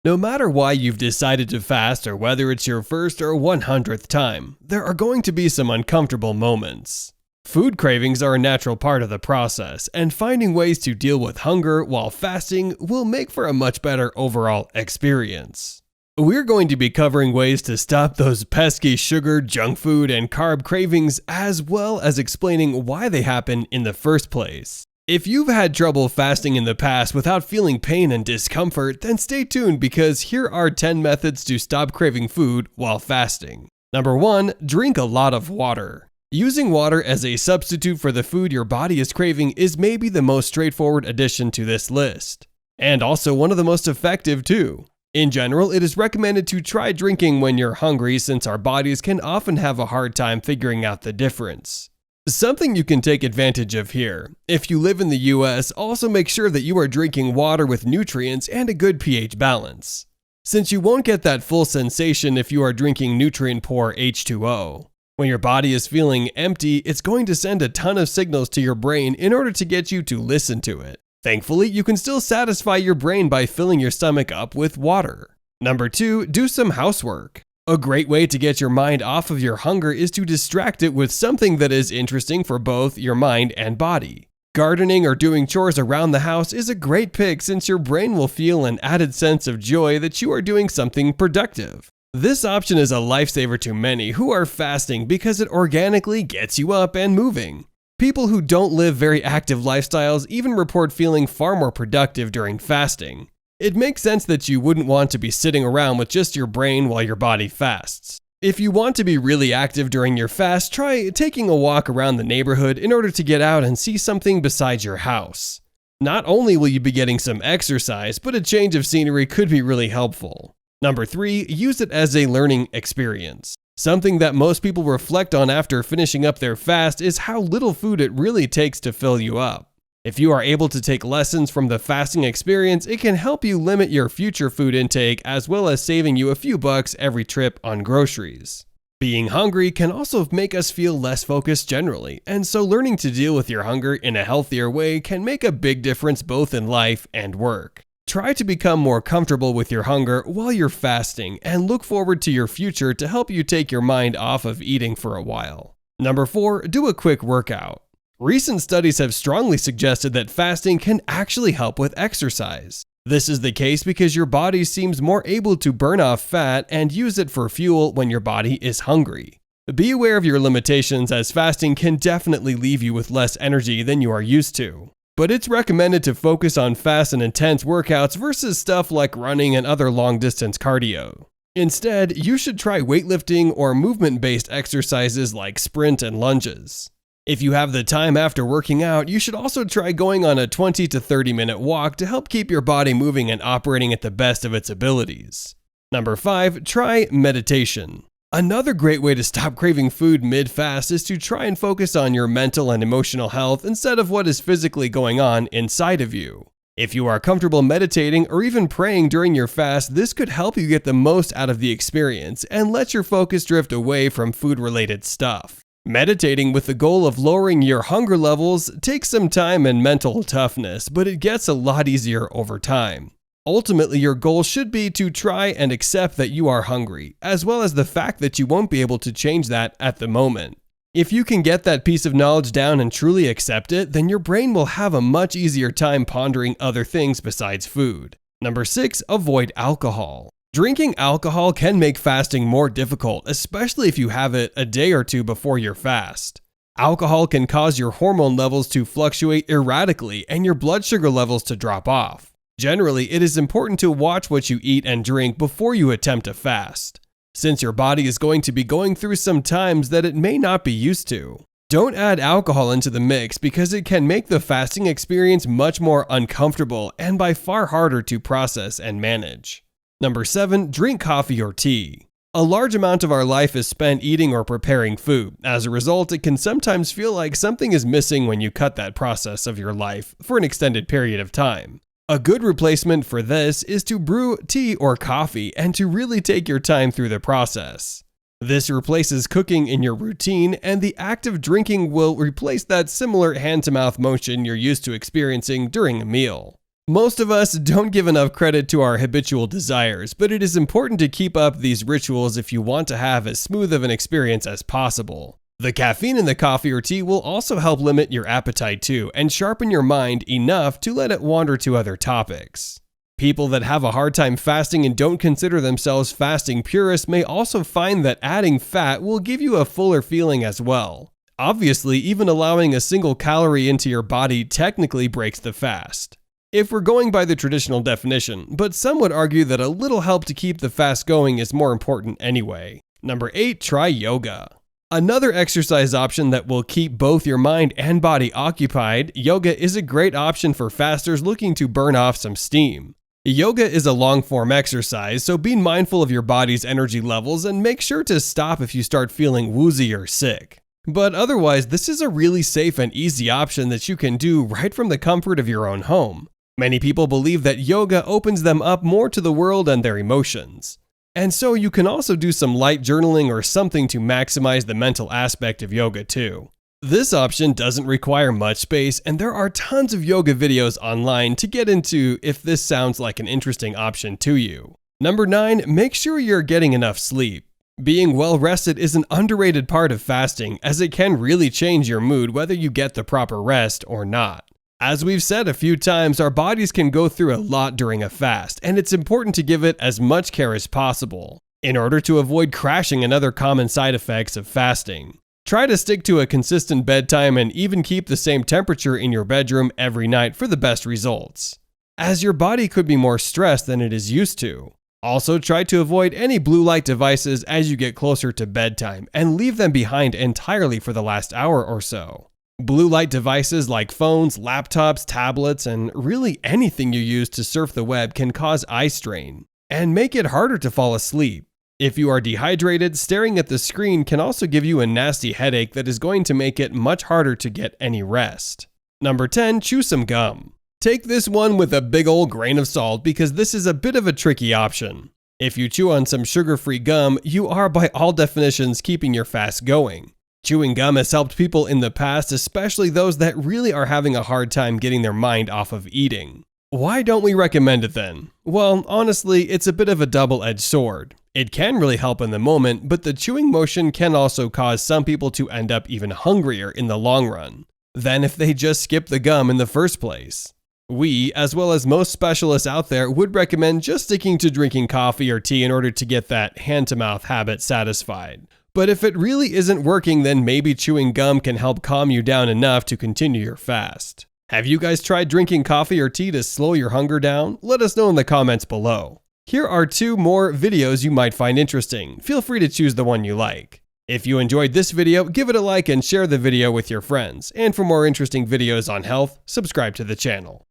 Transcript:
No matter why you've decided to fast or whether it's your first or 100th time, there are going to be some uncomfortable moments. Food cravings are a natural part of the process, and finding ways to deal with hunger while fasting will make for a much better overall experience. We're going to be covering ways to stop those pesky sugar, junk food, and carb cravings, as well as explaining why they happen in the first place. If you've had trouble fasting in the past without feeling pain and discomfort, then stay tuned because here are 10 methods to stop craving food while fasting. Number 1. Drink a lot of water. Using water as a substitute for the food your body is craving is maybe the most straightforward addition to this list. And also one of the most effective too. In general, it is recommended to try drinking when you're hungry since our bodies can often have a hard time figuring out the difference. Something you can take advantage of here. If you live in the US, also make sure that you are drinking water with nutrients and a good pH balance, since you won't get that full sensation if you are drinking nutrient-poor H2O. When your body is feeling empty, it's going to send a ton of signals to your brain in order to get you to listen to it. Thankfully, you can still satisfy your brain by filling your stomach up with water. Number 2, do some housework. A great way to get your mind off of your hunger is to distract it with something that is interesting for both your mind and body. Gardening or doing chores around the house is a great pick since your brain will feel an added sense of joy that you are doing something productive. This option is a lifesaver to many who are fasting because it organically gets you up and moving. People who don't live very active lifestyles even report feeling far more productive during fasting. It makes sense that you wouldn't want to be sitting around with just your brain while your body fasts. If you want to be really active during your fast, try taking a walk around the neighborhood in order to get out and see something besides your house. Not only will you be getting some exercise, but a change of scenery could be really helpful. Number 3, use it as a learning experience. Something that most people reflect on after finishing up their fast is how little food it really takes to fill you up. If you are able to take lessons from the fasting experience, it can help you limit your future food intake as well as saving you a few bucks every trip on groceries. Being hungry can also make us feel less focused generally, and so learning to deal with your hunger in a healthier way can make a big difference both in life and work. Try to become more comfortable with your hunger while you're fasting and look forward to your future to help you take your mind off of eating for a while. Number 4, do a quick workout. Recent studies have strongly suggested that fasting can actually help with exercise. This is the case because your body seems more able to burn off fat and use it for fuel when your body is hungry. Be aware of your limitations as fasting can definitely leave you with less energy than you are used to. But it's recommended to focus on fast and intense workouts versus stuff like running and other long-distance cardio. Instead, you should try weightlifting or movement-based exercises like sprint and lunges. If you have the time after working out, you should also try going on a 20 to 30 minute walk to help keep your body moving and operating at the best of its abilities. Number 5, try meditation. Another great way to stop craving food mid-fast is to try and focus on your mental and emotional health instead of what is physically going on inside of you. If you are comfortable meditating or even praying during your fast, this could help you get the most out of the experience and let your focus drift away from food-related stuff. Meditating with the goal of lowering your hunger levels takes some time and mental toughness, but it gets a lot easier over time. Ultimately, your goal should be to try and accept that you are hungry, as well as the fact that you won't be able to change that at the moment. If you can get that piece of knowledge down and truly accept it, then your brain will have a much easier time pondering other things besides food. Number 6, avoid alcohol. Drinking alcohol can make fasting more difficult, especially if you have it a day or two before your fast. Alcohol can cause your hormone levels to fluctuate erratically and your blood sugar levels to drop off. Generally, it is important to watch what you eat and drink before you attempt a fast, since your body is going to be going through some times that it may not be used to. Don't add alcohol into the mix because it can make the fasting experience much more uncomfortable and by far harder to process and manage. Number 7, drink coffee or tea. A large amount of our life is spent eating or preparing food. As a result, it can sometimes feel like something is missing when you cut that process of your life for an extended period of time. A good replacement for this is to brew tea or coffee and to really take your time through the process. This replaces cooking in your routine, and the act of drinking will replace that similar hand-to-mouth motion you're used to experiencing during a meal. Most of us don't give enough credit to our habitual desires, but it is important to keep up these rituals if you want to have as smooth of an experience as possible. The caffeine in the coffee or tea will also help limit your appetite too, and sharpen your mind enough to let it wander to other topics. People that have a hard time fasting and don't consider themselves fasting purists may also find that adding fat will give you a fuller feeling as well. Obviously, even allowing a single calorie into your body technically breaks the fast, if we're going by the traditional definition, but some would argue that a little help to keep the fast going is more important anyway. Number 8, try yoga. Another exercise option that will keep both your mind and body occupied, yoga is a great option for fasters looking to burn off some steam. Yoga is a long-form exercise, so be mindful of your body's energy levels and make sure to stop if you start feeling woozy or sick. But otherwise, this is a really safe and easy option that you can do right from the comfort of your own home. Many people believe that yoga opens them up more to the world and their emotions. And so you can also do some light journaling or something to maximize the mental aspect of yoga too. This option doesn't require much space, and there are tons of yoga videos online to get into if this sounds like an interesting option to you. Number 9, make sure you're getting enough sleep. Being well rested is an underrated part of fasting, as it can really change your mood whether you get the proper rest or not. As we've said a few times, our bodies can go through a lot during a fast, and it's important to give it as much care as possible in order to avoid crashing and other common side effects of fasting. Try to stick to a consistent bedtime and even keep the same temperature in your bedroom every night for the best results, as your body could be more stressed than it is used to. Also, try to avoid any blue light devices as you get closer to bedtime and leave them behind entirely for the last hour or so. Blue light devices like phones, laptops, tablets, and really anything you use to surf the web can cause eye strain and make it harder to fall asleep. If you are dehydrated, staring at the screen can also give you a nasty headache that is going to make it much harder to get any rest. Number 10, chew some gum. Take this one with a big old grain of salt because this is a bit of a tricky option. If you chew on some sugar-free gum, you are by all definitions keeping your fast going. Chewing gum has helped people in the past, especially those that really are having a hard time getting their mind off of eating. Why don't we recommend it then? Well, honestly, it's a bit of a double-edged sword. It can really help in the moment, but the chewing motion can also cause some people to end up even hungrier in the long run than if they just skipped the gum in the first place. We, as well as most specialists out there, would recommend just sticking to drinking coffee or tea in order to get that hand-to-mouth habit satisfied. But if it really isn't working, then maybe chewing gum can help calm you down enough to continue your fast. Have you guys tried drinking coffee or tea to slow your hunger down? Let us know in the comments below. Here are 2 more videos you might find interesting. Feel free to choose the one you like. If you enjoyed this video, give it a like and share the video with your friends. And for more interesting videos on health, subscribe to the channel.